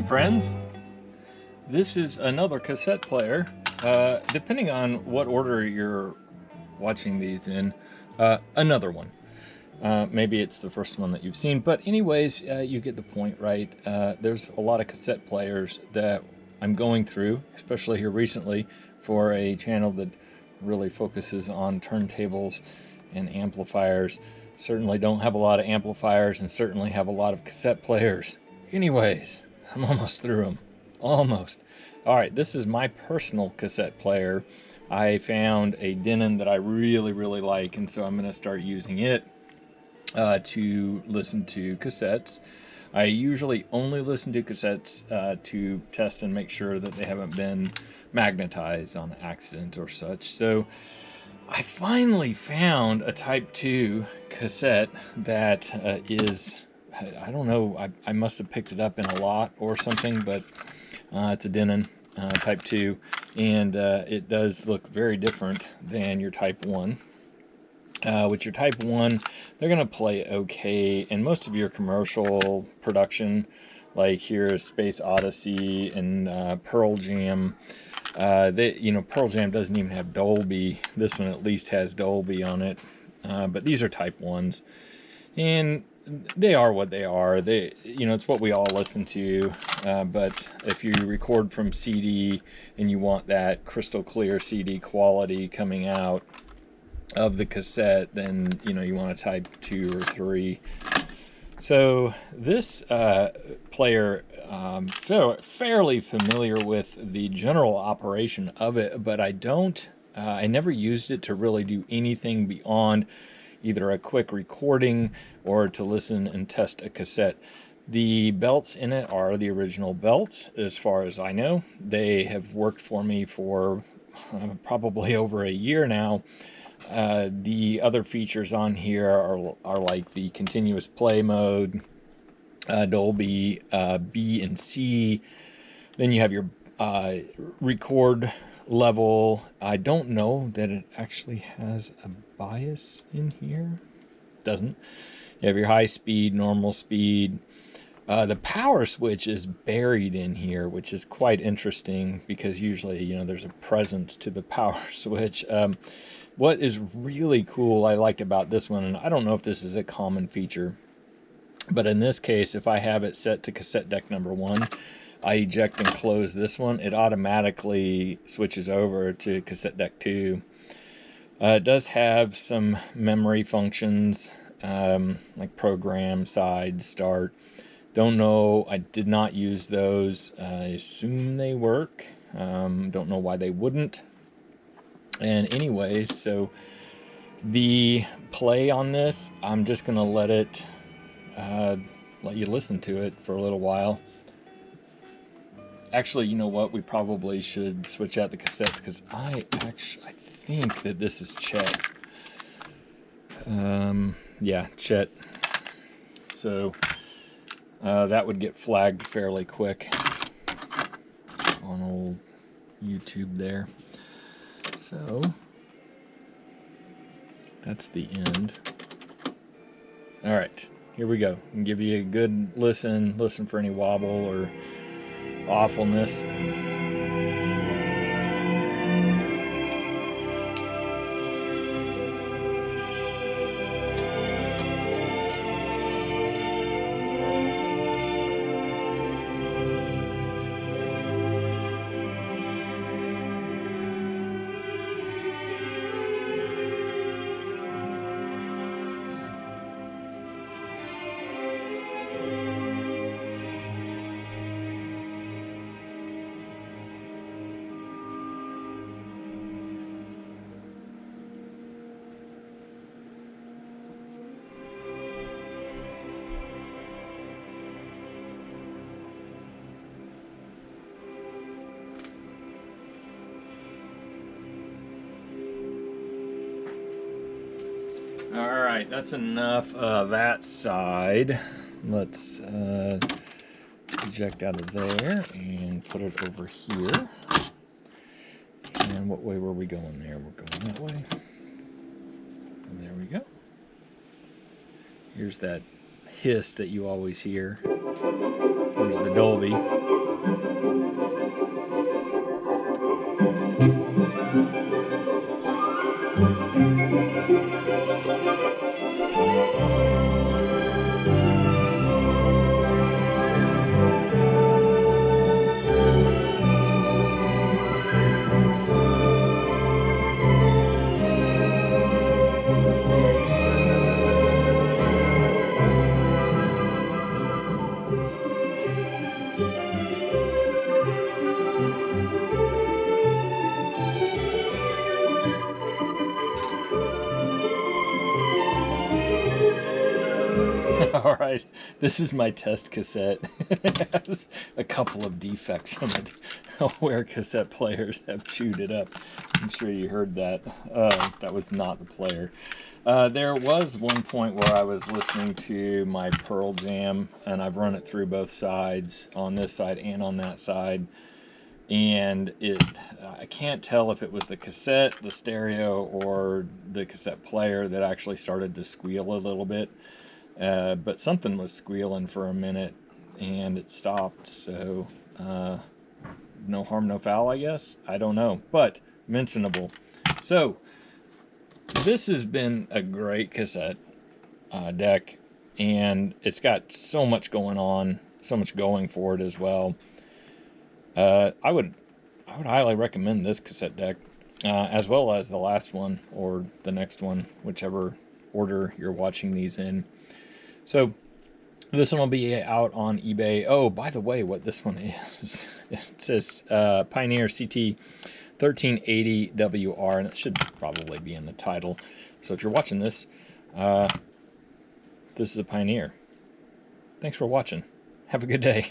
Hey friends, this is another cassette player. Depending on what order you're watching these in, another one. Maybe it's the first one that you've seen, but anyways, you get the point, right? There's a lot of cassette players that I'm going through, especially here recently, for a channel that really focuses on turntables and amplifiers. Certainly don't have a lot of amplifiers and certainly have a lot of cassette players. Anyways, I'm almost through them. Almost. All right, this is my personal cassette player. I found a Denon that I really like, and so I'm going to start using it to listen to cassettes. I usually only listen to cassettes to test and make sure that they haven't been magnetized on accident or such. So I finally found a Type 2 cassette that is, I don't know, I must have picked it up in a lot or something, but it's a Denon Type 2, and it does look very different than your Type 1. With your Type 1, they're going to play okay in most of your commercial production, like here is Space Odyssey and Pearl Jam. Pearl Jam doesn't even have Dolby. This one at least has Dolby on it. But these are Type 1s. And they are what they are. It's what we all listen to. But if you record from CD and you want that crystal clear CD quality coming out of the cassette, then you want a Type 2 or 3. So this player, fairly familiar with the general operation of it, but I never used it to really do anything beyond either a quick recording or to listen and test a cassette. The belts in it are the original belts, as far as I know. They have worked for me for probably over a year now. The other features on here are like the continuous play mode, Dolby B and C. Then you have your record level. I don't know that it actually has a bias in here. Doesn't. You have your high speed, normal speed. The power switch is buried in here, which is quite interesting because usually, there's a presence to the power switch. What is really cool I liked about this one, and I don't know if this is a common feature, but in this case, if I have it set to cassette deck number 1, I eject and close this one, it automatically switches over to cassette deck 2. It does have some memory functions, like program, side, start. Don't know, I did not use those. I assume they work. Don't know why they wouldn't. And anyways, so the play on this, I'm just going to let you listen to it for a little while. Actually, you know what? We probably should switch out the cassettes because I think that this is Chet. Yeah, Chet. So that would get flagged fairly quick on old YouTube there. So that's the end. All right, here we go. And give you a good listen for any wobble or awfulness. Alright, that's enough of that side. Let's eject out of there and put it over here. And what way were we going there? We're going that way. And there we go. Here's that hiss that you always hear. Here's the Dolby. All right, this is my test cassette. It has a couple of defects in it where cassette players have chewed it up. I'm sure you heard that. That was not the player. There was one point where I was listening to my Pearl Jam, and I've run it through both sides, on this side and on that side, and I can't tell if it was the cassette, the stereo, or the cassette player that actually started to squeal a little bit. But something was squealing for a minute, and it stopped, so no harm, no foul, I guess. I don't know, but mentionable. So, this has been a great cassette deck, and it's got so much going on, so much going for it as well. I would highly recommend this cassette deck, as well as the last one or the next one, whichever order you're watching these in. So this one will be out on eBay. Oh, by the way, what this one is, it says Pioneer CT 1380WR, and it should probably be in the title. So if you're watching this, this is a Pioneer. Thanks for watching. Have a good day.